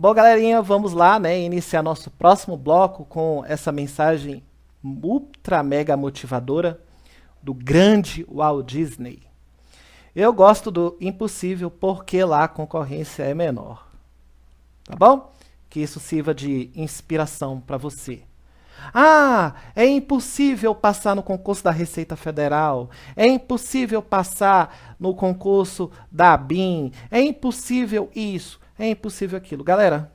Bom, galerinha, vamos lá, né, iniciar nosso próximo bloco com essa mensagem ultra mega motivadora do grande Walt Disney. Eu gosto do impossível porque lá a concorrência é menor. Tá bom? Que isso sirva de inspiração para você. Ah, é impossível passar no concurso da Receita Federal. É impossível passar no concurso da ABIN. É impossível isso. É impossível aquilo. Galera,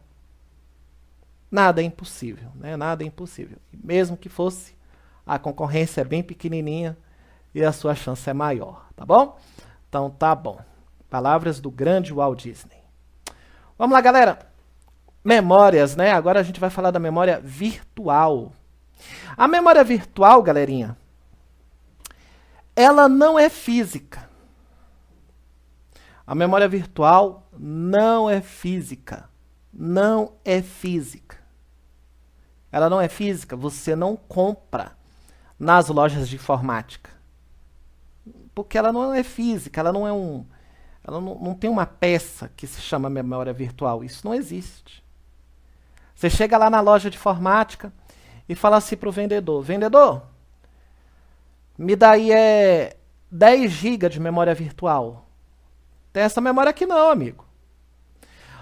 nada é impossível, né? Nada é impossível. Mesmo que fosse, a concorrência é bem pequenininha e a sua chance é maior, tá bom? Então tá bom. Palavras do grande Walt Disney. Vamos lá, galera. Memórias, né? Agora a gente vai falar da memória virtual. A memória virtual, galerinha, ela não é física. A memória virtual não é física. Não é física. Ela não é física, você não compra nas lojas de informática. Porque ela não é física, ela não é ela não tem uma peça que se chama memória virtual. Isso não existe. Você chega lá na loja de informática e fala assim para o vendedor: vendedor, me dá aí 10 GB de memória virtual. Tem essa memória aqui não, amigo.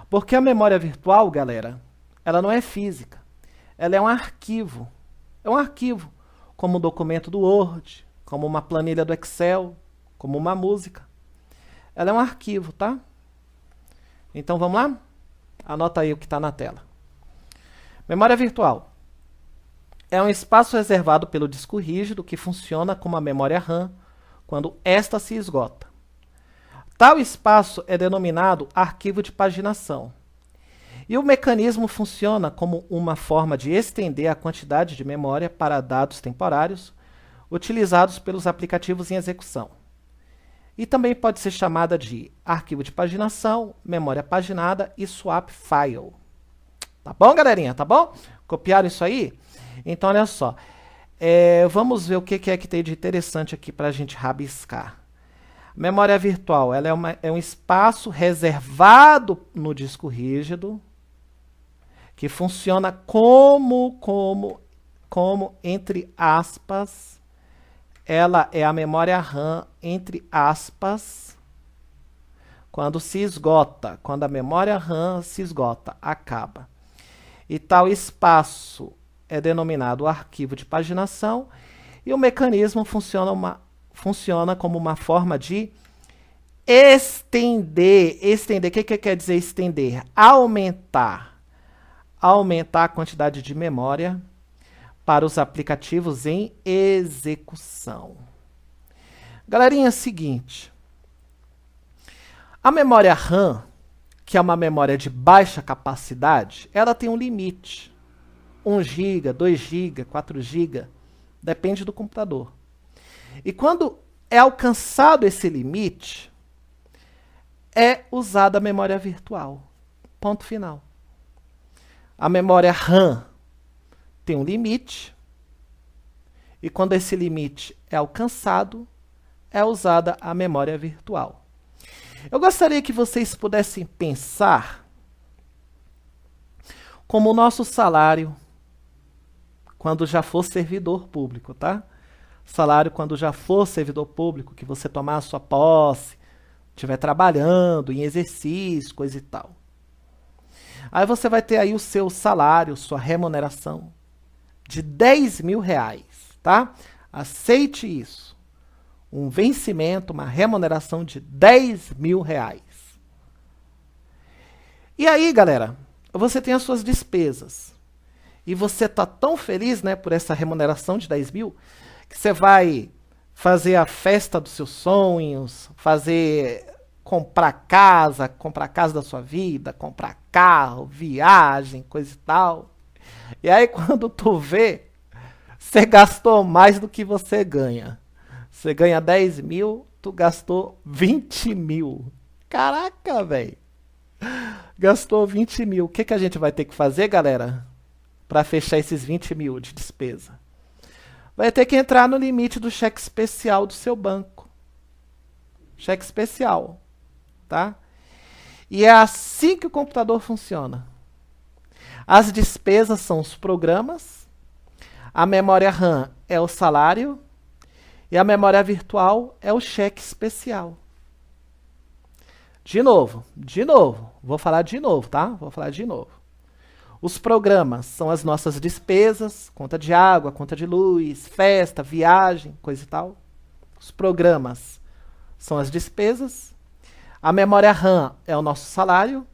Porque a memória virtual, galera, ela não é física. Ela é um arquivo. É um arquivo, como um documento do Word, como uma planilha do Excel, como uma música. Ela é um arquivo, tá? Então vamos lá? Anota aí o que está na tela. Memória virtual é um espaço reservado pelo disco rígido que funciona como a memória RAM quando esta se esgota. Tal espaço é denominado arquivo de paginação. E o mecanismo funciona como uma forma de estender a quantidade de memória para dados temporários utilizados pelos aplicativos em execução. E também pode ser chamada de arquivo de paginação, memória paginada e swap file. Tá bom, galerinha? Tá bom? Copiaram isso aí? Então, olha só. Vamos ver o que é que tem de interessante aqui para a gente rabiscar. Memória virtual, ela é um espaço reservado no disco rígido que funciona como, entre aspas, ela é a memória RAM, entre aspas, quando se esgota, quando a memória RAM se esgota, acaba. E tal espaço é denominado arquivo de paginação e o mecanismo funciona como uma forma de estender. Estender, o que quer dizer estender? Aumentar a quantidade de memória para os aplicativos em execução. Galerinha, é o seguinte. A memória RAM, que é uma memória de baixa capacidade, ela tem um limite. 1 GB, 2 GB, 4 GB, depende do computador. E quando é alcançado esse limite, é usada a memória virtual. Ponto final. A memória RAM tem um limite, e quando esse limite é alcançado, é usada a memória virtual. Eu gostaria que vocês pudessem pensar como o nosso salário quando já for servidor público, tá? Salário quando já for servidor público, que você tomar a sua posse, estiver trabalhando, em exercício, coisa e tal. Aí você vai ter aí o seu salário, sua remuneração de R$10.000, tá? Aceite isso. Um vencimento, uma remuneração de R$10.000. E aí, galera, você tem as suas despesas. E você tá tão feliz, né, por essa remuneração de 10 mil, que você vai fazer a festa dos seus sonhos, comprar a casa da sua vida, comprar carro, viagem, coisa e tal. E aí quando tu vê, você gastou mais do que você ganha. Você ganha 10 mil, tu gastou 20 mil. Caraca, velho. Gastou 20 mil. O que a gente vai ter que fazer, galera, para fechar esses 20 mil de despesa? Vai ter que entrar no limite do cheque especial do seu banco. Cheque especial, tá? E é assim que o computador funciona. As despesas são os programas, a memória RAM é o salário e a memória virtual é o cheque especial. De novo, vou falar de novo, tá? Vou falar de novo. Os programas são as nossas despesas, conta de água, conta de luz, festa, viagem, coisa e tal. Os programas são as despesas. A memória RAM é o nosso salário.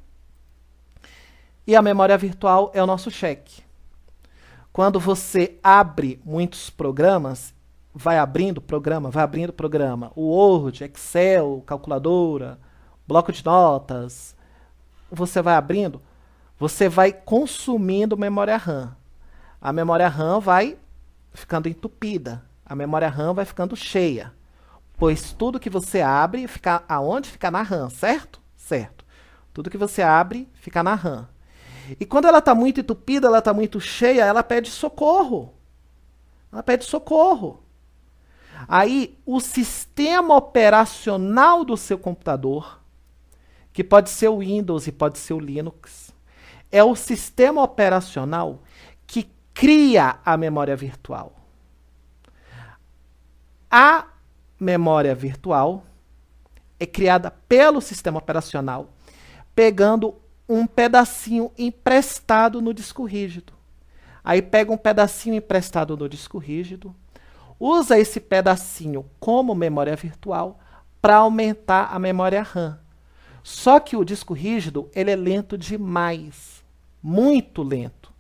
E a memória virtual é o nosso cheque. Quando você abre muitos programas, vai abrindo programa, o Word, Excel, calculadora, bloco de notas, você vai abrindo, você vai consumindo memória RAM. A memória RAM vai ficando entupida, a memória RAM vai ficando cheia, pois tudo que você abre fica aonde? Fica na RAM, certo? Certo. Tudo que você abre fica na RAM. E quando ela está muito entupida, ela está muito cheia, ela pede socorro. Ela pede socorro. Aí, o sistema operacional do seu computador, que pode ser o Windows e pode ser o Linux, é o sistema operacional que cria a memória virtual. A memória virtual é criada pelo sistema operacional, pegando um pedacinho emprestado no disco rígido. Aí pega um pedacinho emprestado no disco rígido, usa esse pedacinho como memória virtual para aumentar a memória RAM. Só que o disco rígido ele é lento demais, muito lento.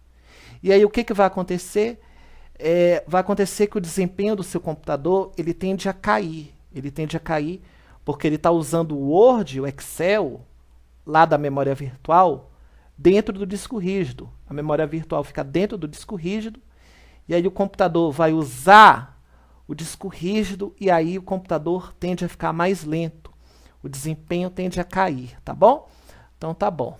E aí o que vai acontecer? Vai acontecer que o desempenho do seu computador ele tende a cair. Ele tende a cair porque ele está usando o Word, o Excel, lá da memória virtual, dentro do disco rígido. A memória virtual fica dentro do disco rígido, e aí o computador vai usar o disco rígido, e aí o computador tende a ficar mais lento. O desempenho tende a cair, tá bom? Então tá bom.